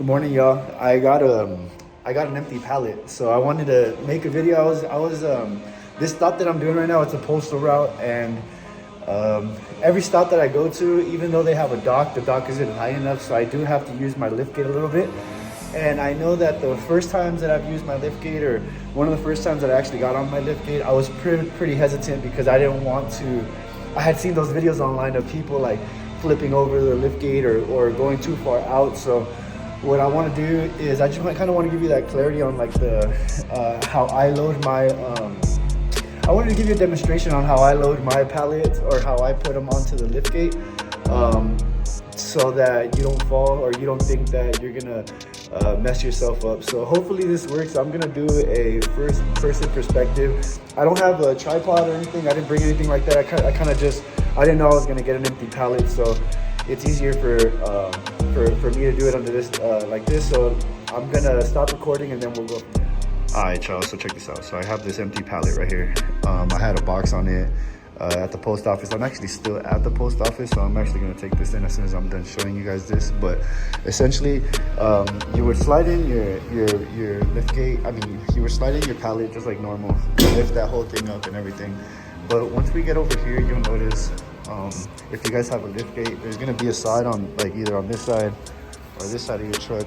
Morning, y'all. I got an empty pallet, so I wanted to make a video. This stop that I'm doing right now, it's a postal route, and every stop that I go to, even though they have a dock, the dock isn't high enough, so I do have to use my lift gate a little bit. And I know that the first times that I've used my lift gate, or one of the first times that I actually got on my lift gate, I was pretty hesitant because I didn't want to. I had seen those videos online of people like flipping over the lift gate or going too far out. So what I want to do is I just kind of want to give you that clarity on like the how I load my. I wanted to give you a demonstration on how I load my pallets or how I put them onto the lift gate, so that you don't fall or you don't think that you're gonna mess yourself up. So hopefully this works. I'm gonna do a first person perspective. I don't have a tripod or anything. I didn't bring anything like that. I didn't know I was gonna get an empty pallet, so it's easier for me to do it under this like this. So I'm gonna stop recording and then we'll go from there. All right, Charles, so check this out. So I have this empty pallet right here. I had a box on it at the post office. I'm actually still at the post office, so I'm actually gonna take this in as soon as I'm done showing you guys this. But essentially, you would slide in your lift gate. I mean, you would slide in your pallet just like normal, lift that whole thing up and everything. But once we get over here, you'll notice if you guys have a lift gate, there's gonna be a side on like either on this side or this side of your truck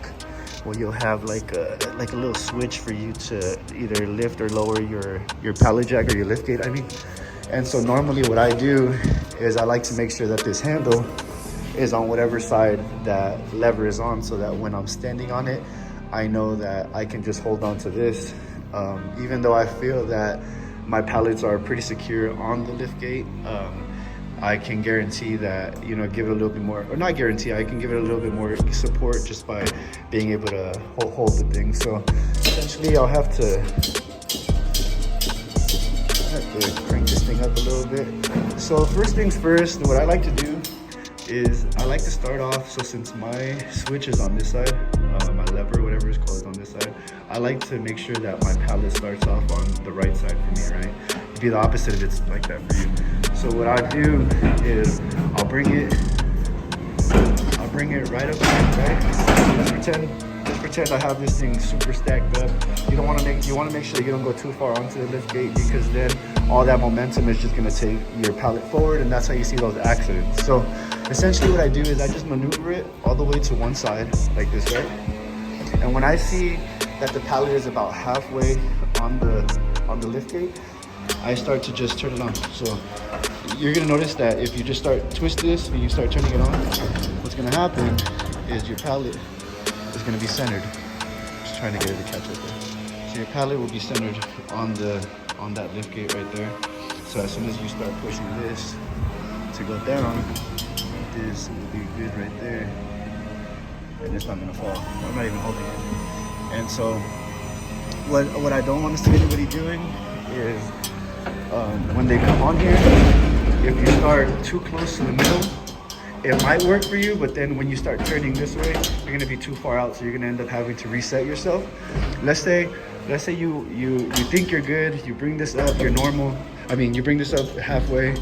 where you'll have like a little switch for you to either lift or lower your pallet jack or your lift gate, I mean. And so normally what I do is I like to make sure that this handle is on whatever side that lever is on, so that when I'm standing on it, I know that I can just hold on to this. Even though I feel that my pallets are pretty secure on the lift gate, I can guarantee that, you know, give it a little bit more, or not guarantee, I can give it a little bit more support just by being able to hold the thing. So essentially I'll have to crank this thing up a little bit. So first things first, what I like to do is I like to start off, so since my switch is on this side, my lever, whatever it's called, is on this side, I like to make sure that my pallet starts off on the right side for me, right? It'd be the opposite if it's like that for you. So what I do is I'll bring it right up here, right? Just pretend I have this thing super stacked up. You want to make sure you don't go too far onto the lift gate, because then all that momentum is just gonna take your pallet forward, and that's how you see those accidents. So essentially what I do is I just maneuver it all the way to one side like this, right? And when I see that the pallet is about halfway on the lift gate, I start to just turn it on. So you're gonna notice that if you just twist this and you start turning it on, what's gonna happen is your pallet is gonna be centered. Just trying to get it to catch up there. So your pallet will be centered on that lift gate right there. So as soon as you start pushing this to go down, this will be good right there, and it's not gonna fall. I'm not even holding it. And so what I don't want to see anybody doing is when they come on here, if you start too close to the middle, it might work for you, but then when you start turning this way, you're gonna be too far out, so you're gonna end up having to reset yourself. Let's say you think you're good, you bring this up, you're normal. I mean, you bring this up halfway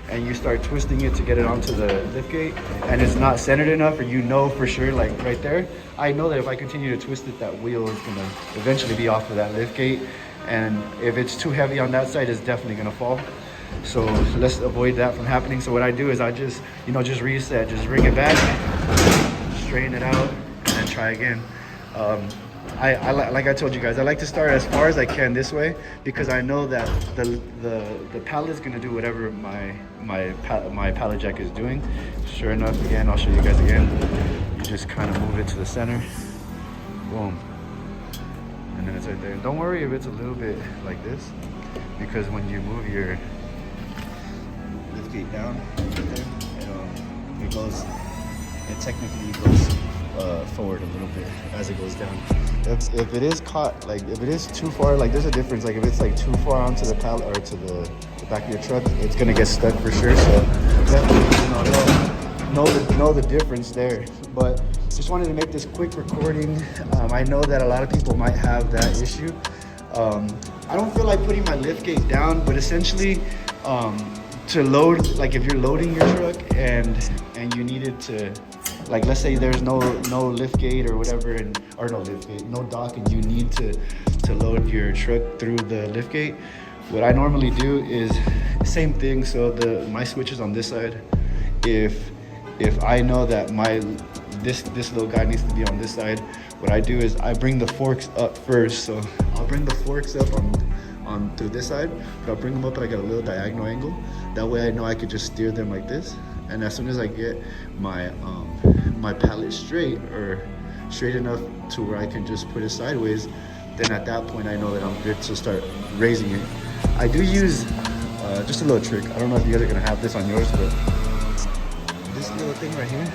and you start twisting it to get it onto the lift gate, and it's not centered enough, or you know for sure, like right there, I know that if I continue to twist it, that wheel is gonna eventually be off of that lift gate. And if it's too heavy on that side, it's definitely gonna fall. So let's avoid that from happening. So what I do is I just reset, just bring it back, straighten it out, and then try again. Like I told you guys, I like to start as far as I can this way, because I know that the pallet is gonna do whatever my pallet jack is doing. Sure enough, again, I'll show you guys again. You just kind of move it to the center, boom. And then it's right there. Don't worry if it's a little bit like this, because when you move your lift gate down right there, it technically goes forward a little bit as it goes down. If it is caught, like if it is too far, like there's a difference. Like if it's like too far onto the pallet or to the back of your truck, it's gonna get stuck for sure. So definitely know the difference there. But just wanted to make this quick recording. I know that a lot of people might have that issue. I don't feel like putting my lift gate down, but essentially to load, like if you're loading your truck and you needed to like let's say there's no lift gate or whatever, and or no lift gate, no dock, and you need to load your truck through the lift gate. What I normally do is same thing. So my switch is on this side. If I know that this little guy needs to be on this side, what I do is I bring the forks up first. So I'll bring the forks up on to this side, but I'll bring them up like at a little diagonal angle. That way I know I could just steer them like this. And as soon as I get my my pallet straight enough to where I can just put it sideways, then at that point I know that I'm good to start raising it. I do use just a little trick. I don't know if you guys are gonna have this on yours, but this little thing right here,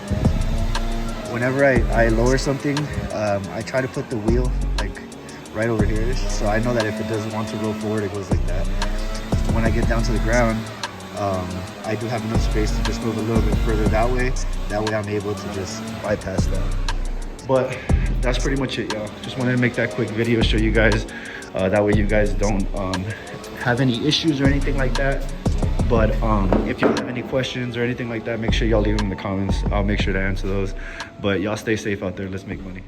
whenever I lower something, I try to put the wheel like right over here, so I know that if it doesn't want to roll forward, it goes like that. When I get down to the ground, I do have enough space to just move a little bit further that way I'm able to just bypass that. But that's pretty much it, y'all. Just wanted to make that quick video, show you guys, that way you guys don't have any issues or anything like that. But if you have any questions or anything like that, make sure y'all leave them in the comments. I'll make sure to answer those. But y'all stay safe out there. Let's make money.